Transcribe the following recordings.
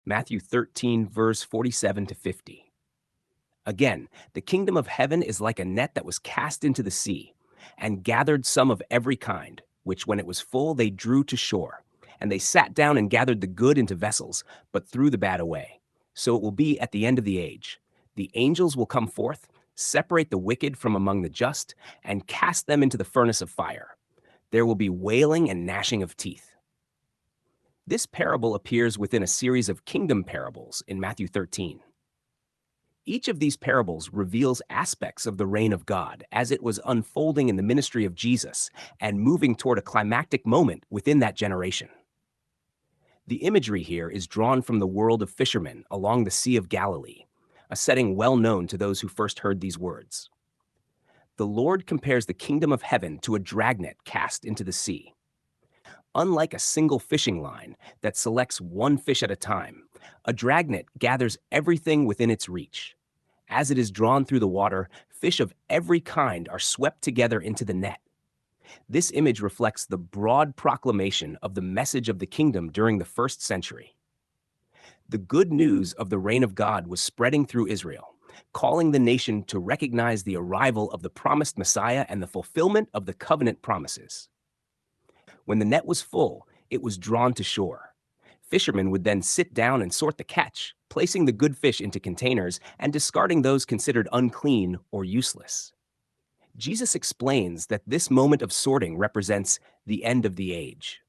Matthew 13, verse 47 to 50. Again, the kingdom of heaven is like a net that was cast into the sea, and gathered some of every kind, which when it was full they drew to shore. And they sat down and gathered the good into vessels, but threw the bad away. So it will be at the end of the age. The angels will come forth, separate the wicked from among the just, and cast them into the furnace of fire. There will be wailing and gnashing of teeth. This parable appears within a series of kingdom parables in Matthew 13. Each of these parables reveals aspects of the reign of God as it was unfolding in the ministry of Jesus and moving toward a climactic moment within that generation. The imagery here is drawn from the world of fishermen along the Sea of Galilee, a setting well known to those who first heard these words. The Lord compares the kingdom of heaven to a dragnet cast into the sea. Unlike a single fishing line that selects one fish at a time, a dragnet gathers everything within its reach. As it is drawn through the water, fish of every kind are swept together into the net. This image reflects the broad proclamation of the message of the kingdom during the first century. The good news of the reign of God was spreading through Israel, calling the nation to recognize the arrival of the promised Messiah and the fulfillment of the covenant promises. When the net was full, it was drawn to shore. Fishermen would then sit down and sort the catch, placing the good fish into containers and discarding those considered unclean or useless. Jesus explains that this moment of sorting represents the end of the age.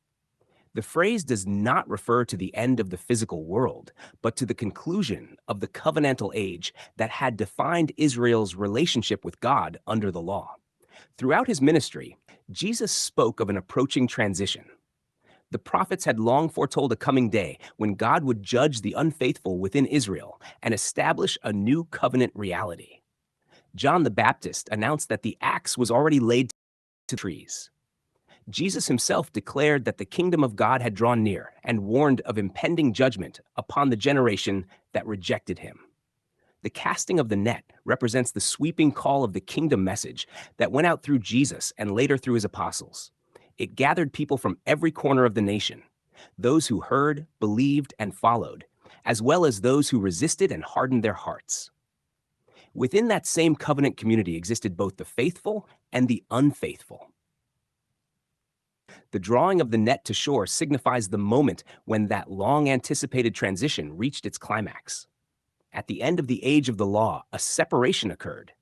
The phrase does not refer to the end of the physical world, but to the conclusion of the covenantal age that had defined Israel's relationship with God under the law. Throughout his ministry, Jesus spoke of an approaching transition. The prophets had long foretold a coming day when God would judge the unfaithful within Israel and establish a new covenant reality. John the Baptist announced that the axe was already laid to trees. Jesus himself declared that the kingdom of God had drawn near and warned of impending judgment upon the generation that rejected him. The casting of the net represents the sweeping call of the kingdom message that went out through Jesus and later through his apostles. It gathered people from every corner of the nation, those who heard, believed, and followed, as well as those who resisted and hardened their hearts. Within that same covenant community existed both the faithful and the unfaithful. The drawing of the net to shore signifies the moment when that long-anticipated transition reached its climax. At the end of the age of the law, a separation occurred.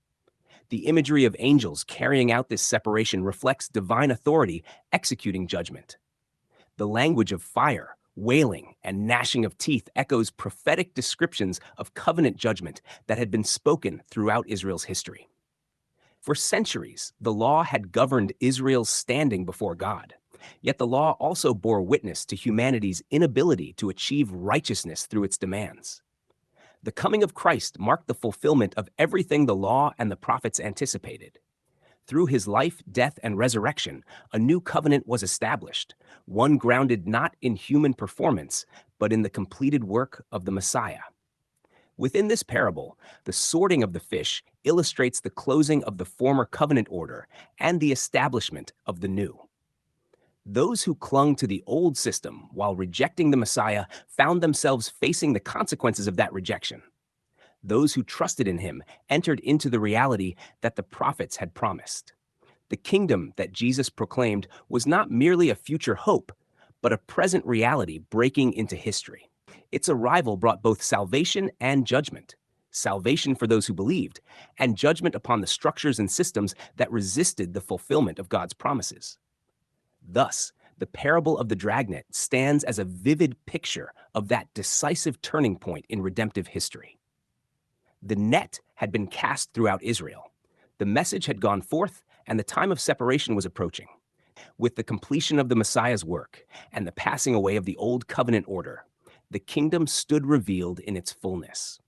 The imagery of angels carrying out this separation reflects divine authority executing judgment. The language of fire, wailing, and gnashing of teeth echoes prophetic descriptions of covenant judgment that had been spoken throughout Israel's history. For centuries, the law had governed Israel's standing before God. Yet the law also bore witness to humanity's inability to achieve righteousness through its demands. The coming of Christ marked the fulfillment of everything the law and the prophets anticipated. Through his life, death, and resurrection, a new covenant was established, one grounded not in human performance, but in the completed work of the Messiah. Within this parable, the sorting of the fish illustrates the closing of the former covenant order and the establishment of the new. Those who clung to the old system while rejecting the Messiah found themselves facing the consequences of that rejection. Those who trusted in him entered into the reality that the prophets had promised. The kingdom that Jesus proclaimed was not merely a future hope, but a present reality breaking into history. Its arrival brought both salvation and judgment. Salvation for those who believed, and judgment upon the structures and systems that resisted the fulfillment of God's promises. Thus, the parable of the dragnet stands as a vivid picture of that decisive turning point in redemptive history. The net had been cast throughout Israel. The message had gone forth, and the time of separation was approaching. With the completion of the Messiah's work and the passing away of the old covenant order, the kingdom stood revealed in its fullness.